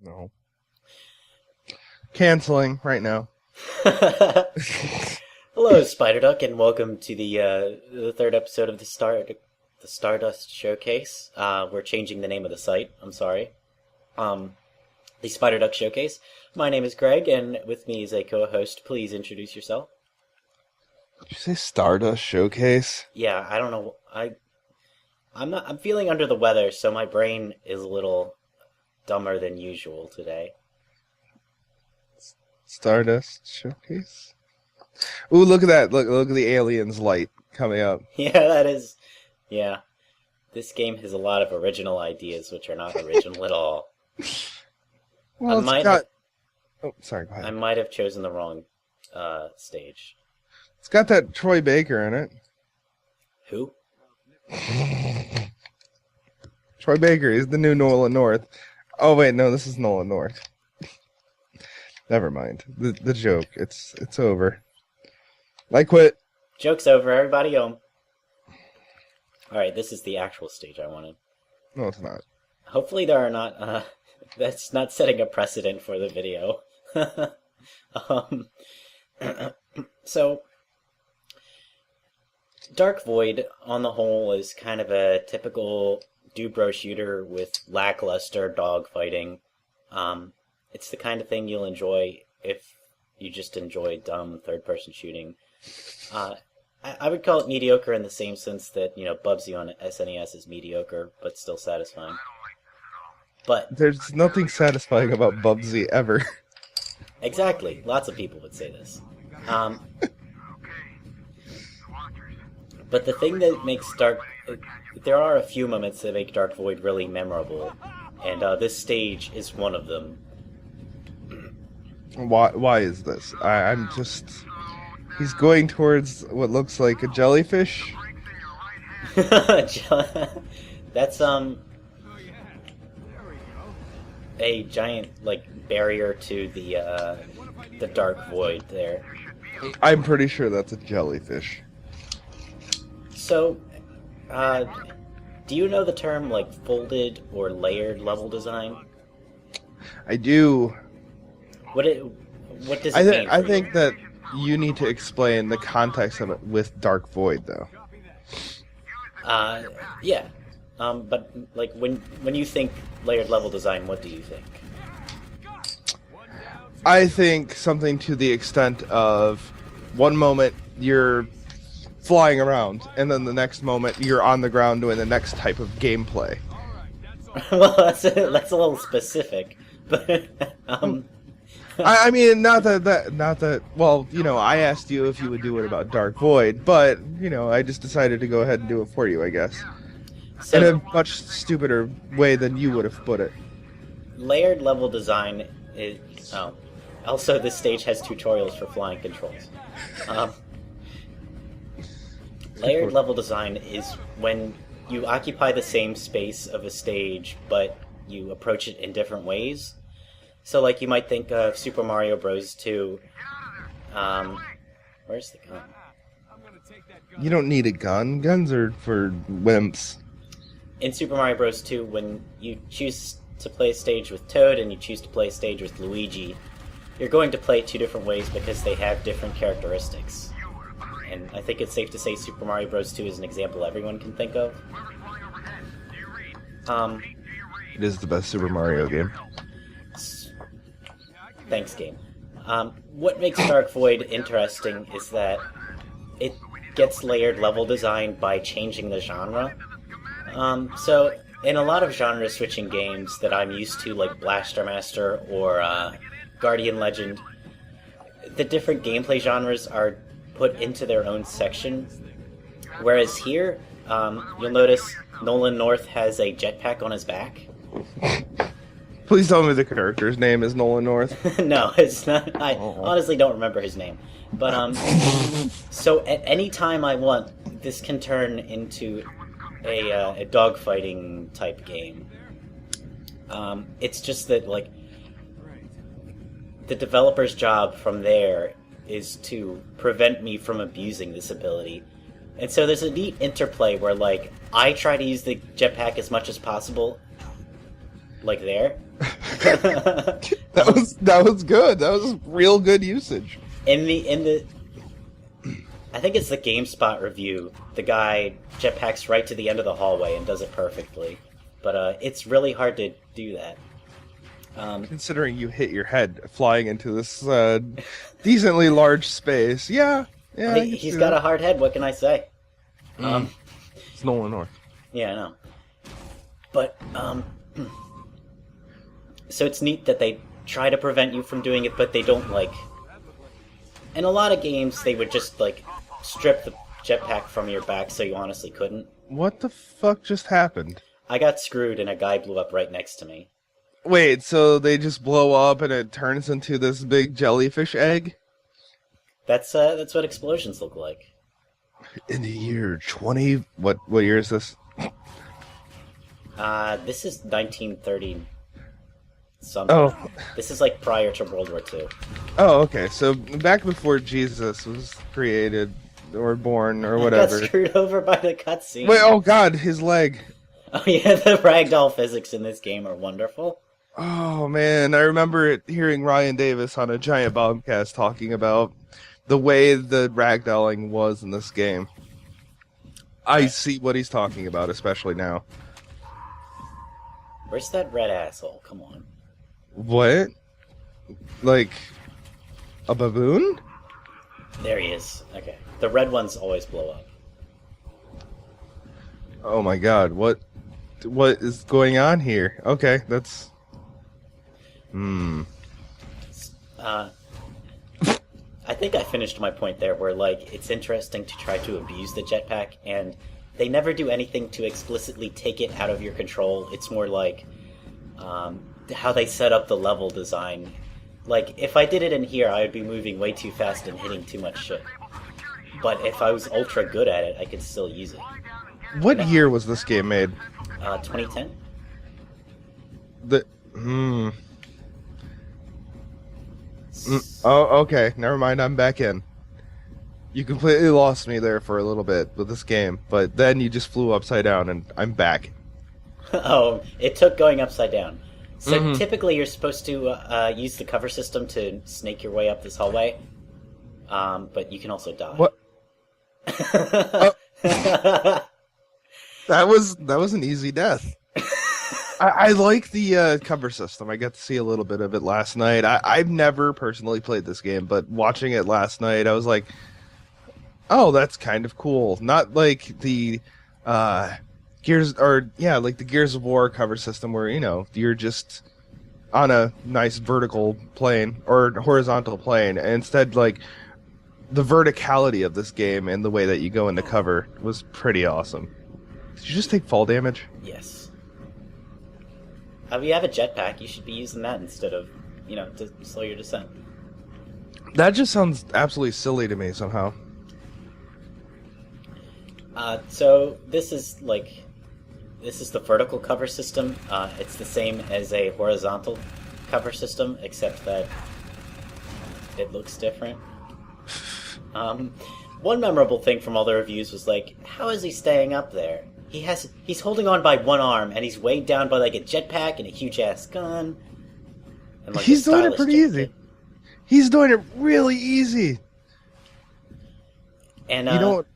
No. Canceling right now. Hello, Spiderduck, and welcome to the third episode of the Stardust Showcase. We're changing the name of the site. I'm sorry. The Spiderduck Showcase. My name is Greg, and with me is a co-host. Please introduce yourself. Did you say Stardust Showcase? Yeah, I don't know. I'm feeling under the weather, so my brain is a little dumber than usual today. Stardust Showcase? Ooh, look at that. Look at the aliens light coming up. Yeah, that is. Yeah, this game has a lot of original ideas, which are not original at all. Well, Oh, sorry, go I ahead. might have chosen the wrong stage. It's got that Troy Baker in it. Who? Troy Baker is the new Nolan North. Oh, wait, no, this is Nolan North. Never mind. The joke. It's over. I quit. Joke's over, everybody home. Alright, this is the actual stage I wanted. No, it's not. Hopefully there are not, that's not setting a precedent for the video. um, so, Dark Void, on the whole, is kind of a typical Dubro shooter with lackluster dogfighting. It's the kind of thing you'll enjoy if you just enjoy dumb third-person shooting. I would call it mediocre in the same sense that, Bubsy on SNES is mediocre, but still satisfying. But There's nothing satisfying about Bubsy ever. exactly, lots of people would say this. But the thing that makes there are a few moments that make Dark Void really memorable, and this stage is one of them. Why is this? I'm just... He's going towards what looks like a jellyfish. That's a giant barrier to the Dark Void there. I'm pretty sure that's a jellyfish. So, do you know the term folded or layered level design? I do. What does it mean? I think that you need to explain the context of it with Dark Void, though. Yeah. But when you think layered level design, what do you think? I think something to the extent of one moment you're flying around, and then the next moment you're on the ground doing the next type of gameplay. Well, that's a little specific, but I mean, not that. Well, I asked you if you would do it about Dark Void, but I just decided to go ahead and do it for you, I guess, so in a much stupider way than you would have put it. layered level design is. Oh, also this stage has tutorials for flying controls. Layered level design is when you occupy the same space of a stage, but you approach it in different ways. So, you might think of Super Mario Bros. 2. Where's the gun? You don't need a gun. Guns are for wimps. In Super Mario Bros. 2, when you choose to play a stage with Toad and you choose to play a stage with Luigi, you're going to play it two different ways because they have different characteristics. And I think it's safe to say Super Mario Bros. 2 is an example everyone can think of. It is the best Super Mario game. Thanks, game. What makes Dark Void interesting is that it gets layered level design by changing the genre. So, in a lot of genre-switching games that I'm used to, like Blaster Master or Guardian Legend, the different gameplay genres are put into their own section. Whereas here, you'll notice Nolan North has a jetpack on his back. Please tell me the character's name is Nolan North. No, it's not. I honestly don't remember his name. But, so at any time I want, this can turn into a dogfighting type game. It's just that, the developer's job from there is to prevent me from abusing this ability. And so there's a neat interplay where, I try to use the jetpack as much as possible, there. That was good. That was real good usage. in the I think it's the GameSpot review. The guy jetpacks right to the end of the hallway and does it perfectly. But it's really hard to do that. Considering you hit your head flying into this decently large space. Yeah. He's got a hard head, what can I say? It's Nolan North. Yeah, I know. But, so it's neat that they try to prevent you from doing it, but they don't, like... In a lot of games, they would just, like, strip the jetpack from your back so you honestly couldn't. What the fuck just happened? I got screwed and a guy blew up right next to me. Wait, so they just blow up and it turns into this big jellyfish egg? That's what explosions look like. In the year 20... What year is this? This is 1930 something. Oh. This is like prior to World War II. Oh, okay. So back before Jesus was created or born or whatever. I got screwed over by the cutscene. Wait, oh god, his leg. Oh yeah, the ragdoll physics in this game are wonderful. Oh man, I remember hearing Ryan Davis on a Giant Bombcast talking about the way the ragdolling was in this game. I see what he's talking about, especially now. Where's that red asshole? Come on. What? Like a baboon? There he is. Okay. The red ones always blow up. Oh my god, what is going on here? Okay, that's... I think I finished my point there where, like, it's interesting to try to abuse the jetpack, and they never do anything to explicitly take it out of your control. It's more like how they set up the level design. Like, if I did it in here, I would be moving way too fast and hitting too much shit. But if I was ultra good at it, I could still use it. What year was this game made? 2010? Oh, okay. Never mind. I'm back in. You completely lost me there for a little bit with this game, but then you just flew upside down, and I'm back. Oh, it took going upside down. So typically you're supposed to use the cover system to snake your way up this hallway, but you can also die. What? That was an easy death. I like the cover system. I got to see a little bit of it last night. I've never personally played this game, but watching it last night, I was like, oh, that's kind of cool. Not like the Gears of War cover system where, you're just on a nice vertical plane or horizontal plane. And instead, like, the verticality of this game and the way that you go into cover was pretty awesome. Did you just take fall damage? Yes. If you have a jetpack, you should be using that instead of, to slow your descent. That just sounds absolutely silly to me somehow. So this is the vertical cover system. It's the same as a horizontal cover system, except that it looks different. One memorable thing from all the reviews was like, how is he staying up there? He's holding on by one arm, and he's weighed down by like a jetpack and a huge ass gun. And, like, he's doing it pretty easy. He's doing it really easy. And you know what?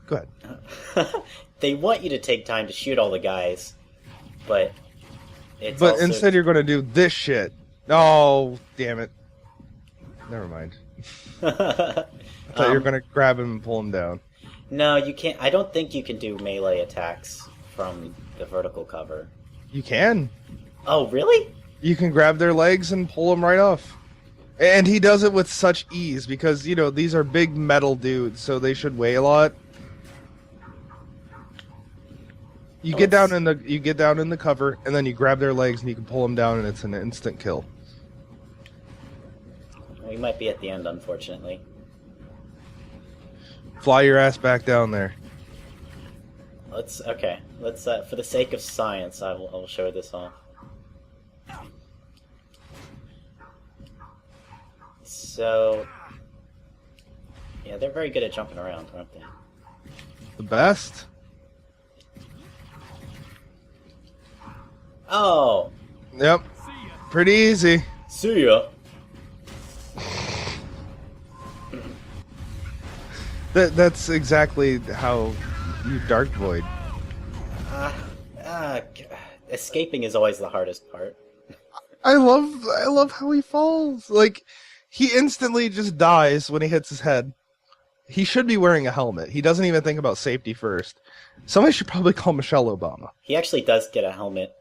Go ahead. They want you to take time to shoot all the guys, but instead you're going to do this shit. Oh, damn it! Never mind. I thought you were going to grab him and pull him down. No, you can't. I don't think you can do melee attacks from the vertical cover. You can. Oh, really? You can grab their legs and pull them right off. And he does it with such ease because, these are big metal dudes, so they should weigh a lot. You get down in the cover, and then you grab their legs and you can pull them down, and it's an instant kill. We might be at the end, unfortunately. Fly your ass back down there. Let's for the sake of science, I'll show this off. So, yeah, they're very good at jumping around, aren't they? The best. Oh. Yep. pretty easy. See ya. That's exactly how you Dark Void. Escaping is always the hardest part. I love how he falls. Like, he instantly just dies when he hits his head. He should be wearing a helmet. He doesn't even think about safety first. Somebody should probably call Michelle Obama. He actually does get a helmet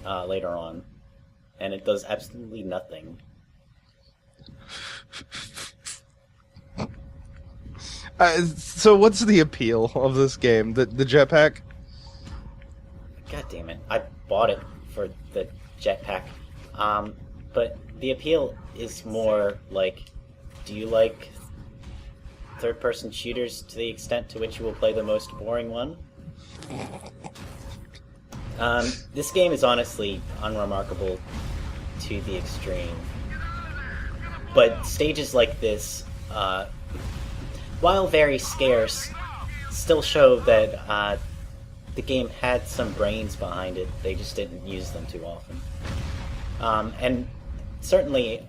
later on, and it does absolutely nothing. So what's the appeal of this game? The jetpack? God damn it. I bought it for the jetpack. But the appeal is more like, do you like third-person shooters to the extent to which you will play the most boring one? This game is honestly unremarkable to the extreme. But stages like this, while very scarce, still show that the game had some brains behind it. They just didn't use them too often. And certainly,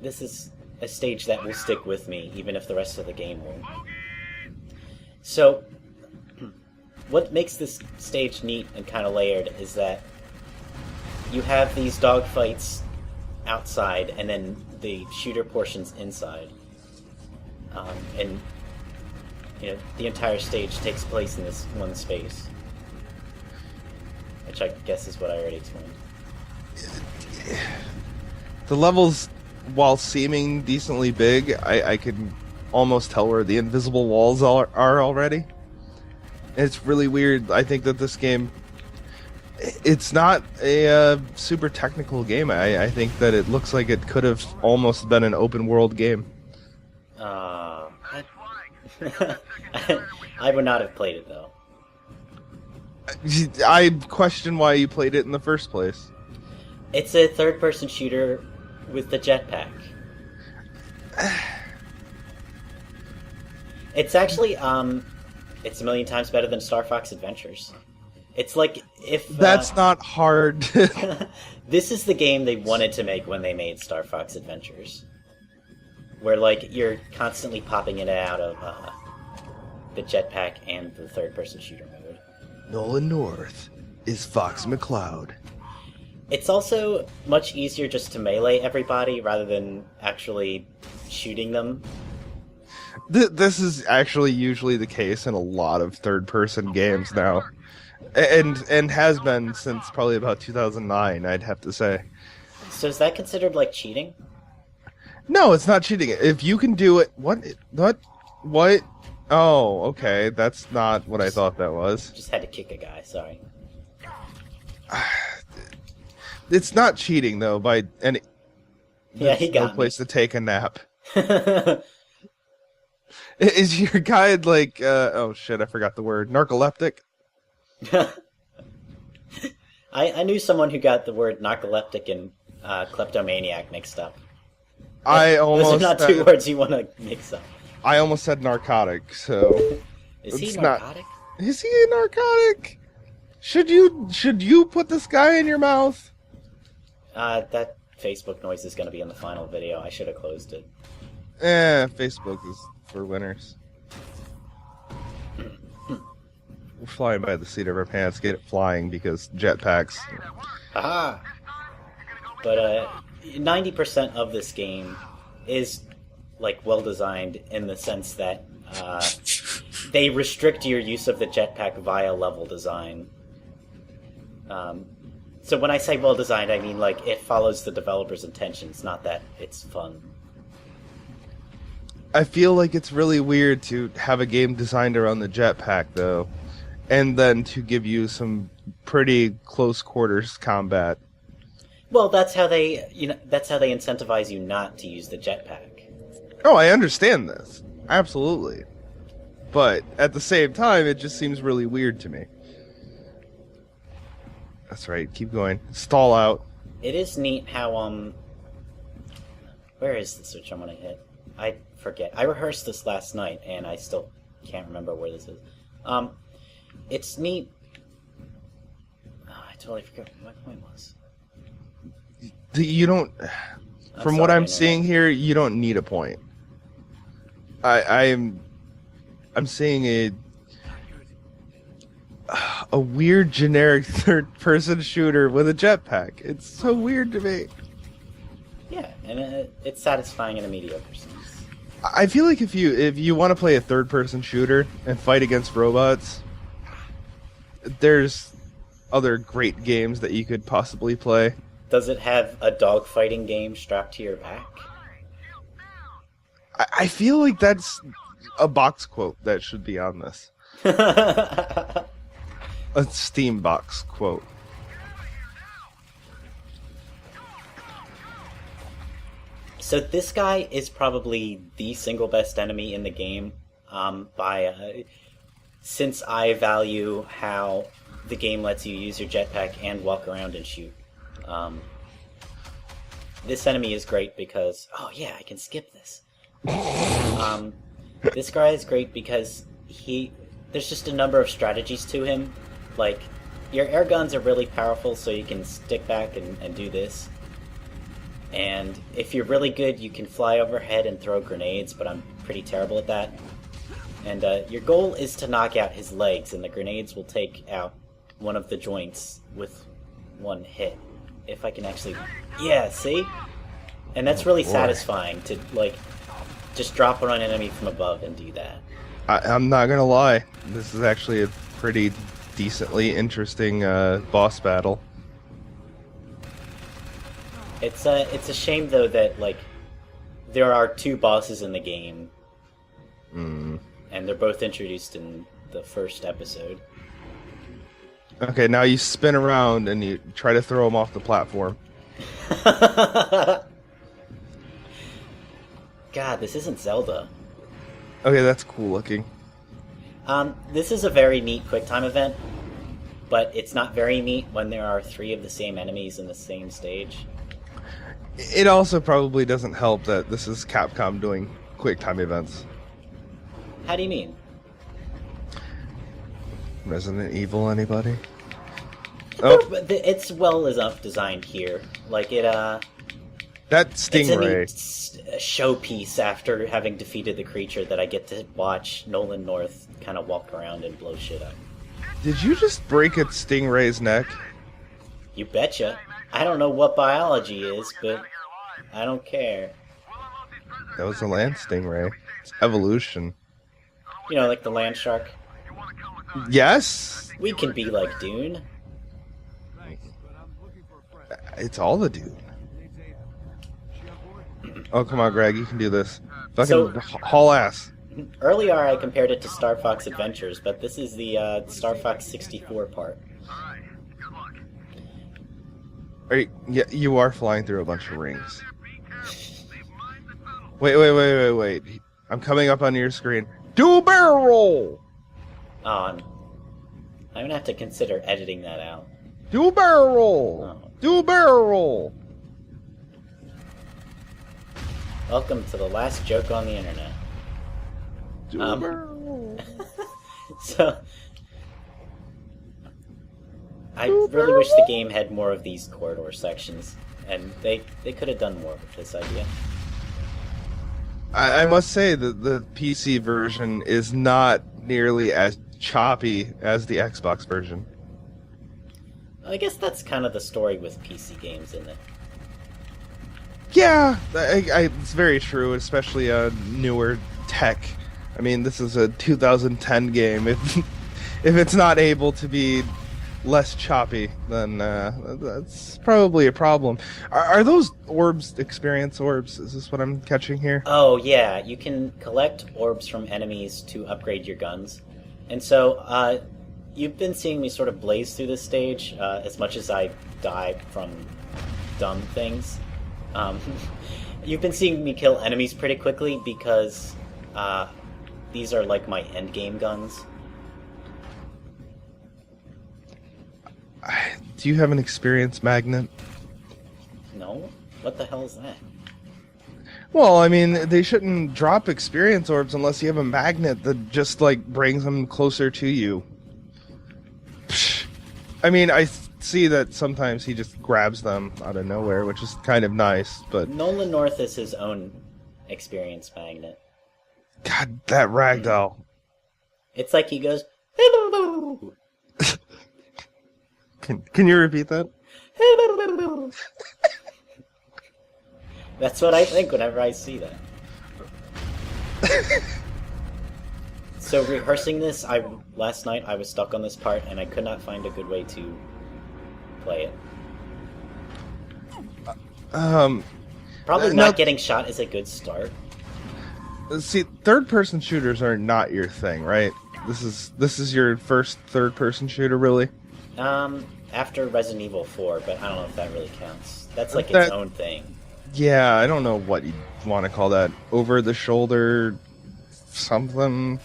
this is a stage that will stick with me, even if the rest of the game won't. So, what makes this stage neat and kind of layered is that you have these dogfights outside, and then the shooter portions inside. And you know, the entire stage takes place in this one space, which I guess is what I already explained. The levels, while seeming decently big, I can almost tell where the invisible walls are already. It's really weird. I think that this game, it's not a super technical game. I think that it looks like it could have almost been an open world game. I would not have played it, though. I question why you played it in the first place. It's a third-person shooter with the jetpack. It's actually, it's a million times better than Star Fox Adventures. It's like if... That's not hard. This is the game they wanted to make when they made Star Fox Adventures. Where, like, you're constantly popping in and out of the jetpack and the third-person shooter mode. Nolan North is Fox McCloud. It's also much easier just to melee everybody rather than actually shooting them. This is actually usually the case in a lot of third-person games now. And has been since probably about 2009, I'd have to say. So is that considered, like, cheating? No, it's not cheating. If you can do it... What? Oh, okay. That's not what I thought that was. Just had to kick a guy, sorry. It's not cheating, though, by any... Yeah, he got no place me. to take a nap. Is your guy, like... oh, shit, I forgot the word. Narcoleptic? I knew someone who got the word narcoleptic and kleptomaniac mixed up. Those are not two words you want to mix up. I almost said narcotic, so... Is he narcotic? Is he a narcotic? Should you put this guy in your mouth? That Facebook noise is going to be in the final video. I should have closed it. Facebook is for winners. We're flying by the seat of our pants. Get it flying because jetpacks. Haha! But 90% of this game is, like, well designed in the sense that they restrict your use of the jetpack via level design. So when I say well designed, I mean, like, it follows the developer's intentions, not that it's fun. I feel like it's really weird to have a game designed around the jetpack, though, and then to give you some pretty close quarters combat. Well, that's how they incentivize you not to use the jetpack. Oh, I understand this. Absolutely. But at the same time, it just seems really weird to me. That's right. Keep going. Stall out. It is neat how, where is the switch I'm gonna hit? I forget. I rehearsed this last night, and I still can't remember where this is. It's neat. Oh, I totally forgot what my point was. You don't. From what I'm seeing here, you don't need a point. I'm seeing a weird generic third-person shooter with a jetpack. It's so weird to me. Yeah, and it's satisfying in a mediocre sense. I feel like if you want to play a third-person shooter and fight against robots, there's other great games that you could possibly play. Does it have a dogfighting game strapped to your back? I feel like that's a box quote that should be on this. A Steam box quote. So this guy is probably the single best enemy in the game. Since I value how the game lets you use your jetpack and walk around and shoot. This enemy is great because... Oh yeah, I can skip this. This guy is great because there's just a number of strategies to him. Like, your air guns are really powerful, so you can stick back and do this. And if you're really good, you can fly overhead and throw grenades, but I'm pretty terrible at that. And your goal is to knock out his legs, and the grenades will take out one of the joints with one hit. If I can actually... Yeah, see? And that's really satisfying to, like, just drop on an enemy from above and do that. I'm not gonna lie. This is actually a pretty decently interesting boss battle. It's a shame, though, that, like, there are two bosses in the game. And they're both introduced in the first episode. Okay, now you spin around and you try to throw him off the platform. God, this isn't Zelda. Okay, that's cool looking. This is a very neat QuickTime event, but it's not very neat when there are 3 of the same enemies in the same stage. It also probably doesn't help that this is Capcom doing QuickTime events. How do you mean? Resident Evil, anybody? Oh, but it's well enough designed here. Like that Stingray. It's a neat showpiece after having defeated the creature that I get to watch Nolan North kind of walk around and blow shit up. Did you just break a Stingray's neck? You betcha. I don't know what biology is, but I don't care. That was a land stingray. It's evolution. You know, like the land shark. Yes. We can be like Dune. It's all the Dune. Oh, come on, Greg. You can do this. Fucking haul ass. Earlier I compared it to Star Fox Adventures, but this is the Star Fox 64 part. Yeah, you are flying through a bunch of rings. Wait. I'm coming up on your screen. Do a barrel roll! Oh, I'm gonna have to consider editing that out. Do a barrel roll! Oh. Do a barrel roll! Welcome to the last joke on the internet. Do a barrel roll. So... I really wish the game had more of these corridor sections, and they could have done more with this idea. I must say that the PC version is not nearly as choppy as the Xbox version. I guess that's kind of the story with PC games, isn't it? Yeah, it's very true, especially newer tech. I mean, this is a 2010 game. If it's not able to be less choppy, then that's probably a problem. Are those orbs experience orbs? Is this what I'm catching here? Oh, yeah. You can collect orbs from enemies to upgrade your guns. And so, you've been seeing me sort of blaze through this stage, as much as I die from dumb things. You've been seeing me kill enemies pretty quickly because these are like my endgame guns. Do you have an experience magnet? No? What the hell is that? Well, I mean, they shouldn't drop experience orbs unless you have a magnet that just, like, brings them closer to you. Psh. I mean, see that sometimes he just grabs them out of nowhere, which is kind of nice. But Nolan North is his own experience magnet. God, that ragdoll. It's like he goes. Can you repeat that? That's what I think whenever I see that. So rehearsing this, last night I was stuck on this part and I could not find a good way to play it. Probably not getting shot is a good start. See, third-person shooters are not your thing, right? This is your first third-person shooter, really? After Resident Evil 4, but I don't know if that really counts. That's like its own thing. Yeah, I don't know what you want to call that. Over-the-shoulder something.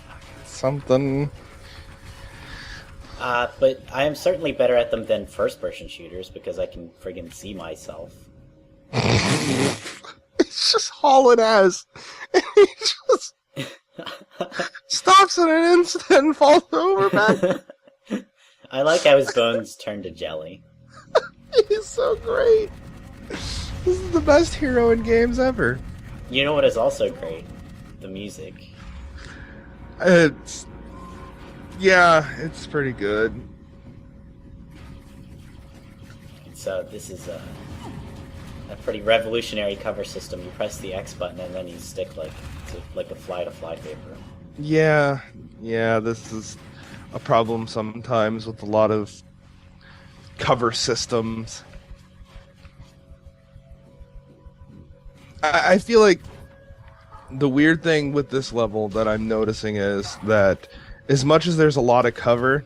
But I am certainly better at them than first-person shooters because I can friggin' see myself. It's just hauling ass. And he just stops in an instant and falls over back. I like how his bones turn to jelly. He's so great. This is the best hero in games ever. You know what is also great? The music. It's pretty good. So this is a pretty revolutionary cover system. You press the X button and then you stick like a fly to paper. Yeah, this is a problem sometimes with a lot of cover systems. I feel like the weird thing with this level that I'm noticing is that as much as there's a lot of cover,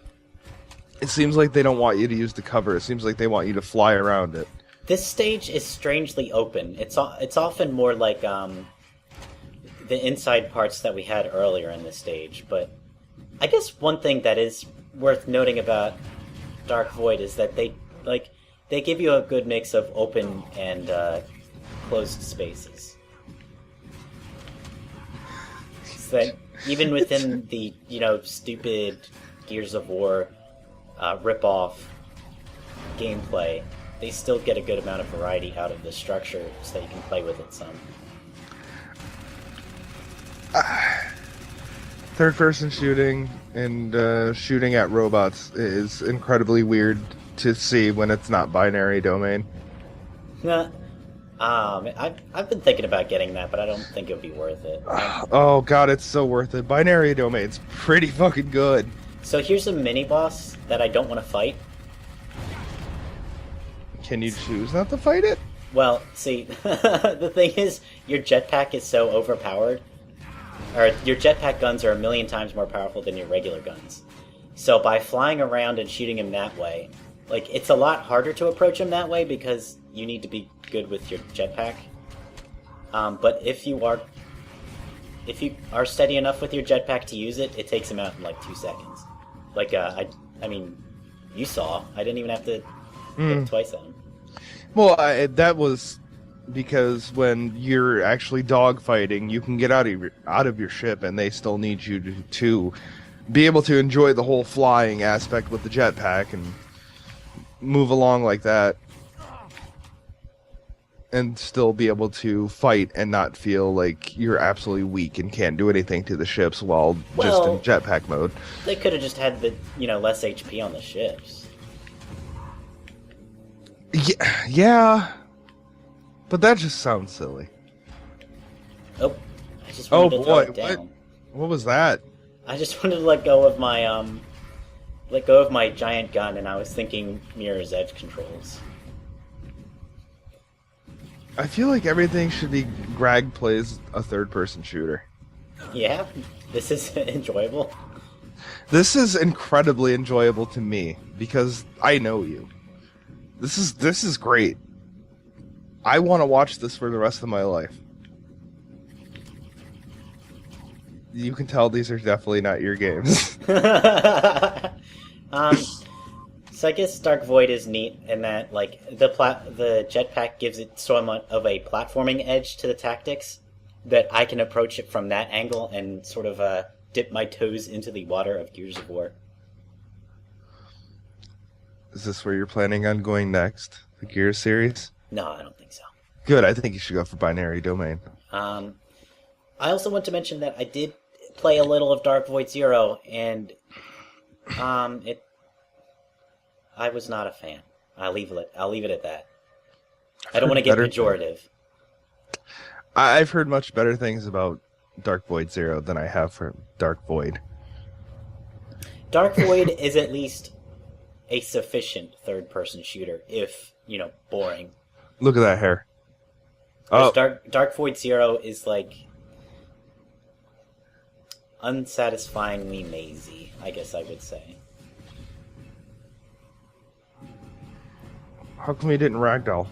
it seems like they don't want you to use the cover. It seems like they want you to fly around it. This stage is strangely open. It's often more like the inside parts that we had earlier in the stage. But I guess one thing that is worth noting about Dark Void is that they give you a good mix of open and closed spaces. So that even within the stupid Gears of War rip-off gameplay, they still get a good amount of variety out of the structure so that you can play with it some. Third-person shooting and shooting at robots is incredibly weird to see when it's not binary domain. I've been thinking about getting that, but I don't think it would be worth it. Oh god, it's so worth it. Binary domain's pretty fucking good. So here's a mini-boss that I don't want to fight. Can you choose not to fight it? Well, see, the thing is, your jetpack is so overpowered. Or your jetpack guns are 1,000,000 times more powerful than your regular guns. So by flying around and shooting him that way, it's a lot harder to approach him that way because you need to be good with your jetpack. But if you are steady enough with your jetpack to use it, it takes him out in 2 seconds. I mean, you saw. I didn't even have to hit twice at him. Well, that was because when you're actually dogfighting, you can get out of your ship, and they still need you to be able to enjoy the whole flying aspect with the jetpack and move along like that, and still be able to fight and not feel like you're absolutely weak and can't do anything to the ships while just in jetpack mode. They could have just had the less HP on the ships. Yeah, but that just sounds silly. Oh, I just wanted to throw it down. What was that? I just wanted to let go of my giant gun, and I was thinking Mirror's Edge controls. I feel like everything should be Greg plays a third-person shooter. Yeah, this is enjoyable. This is incredibly enjoyable to me because I know you. This is great. I want to watch this for the rest of my life. You can tell these are definitely not your games. So I guess Dark Void is neat in that the jetpack gives it somewhat of a platforming edge to the tactics, that I can approach it from that angle and sort of dip my toes into the water of Gears of War. Is this where you're planning on going next? The Gears series? No, I don't think so. Good. I think you should go for Binary Domain. I also want to mention that I did play a little of Dark Void Zero, and I was not a fan. I'll leave it at that. I don't want to get pejorative. I've heard much better things about Dark Void Zero than I have for Dark Void. Dark Void is at least a sufficient third-person shooter, if, boring. Look at that hair. Oh. Dark Void Zero is, unsatisfyingly mazy, I guess I would say. How come we didn't ragdoll?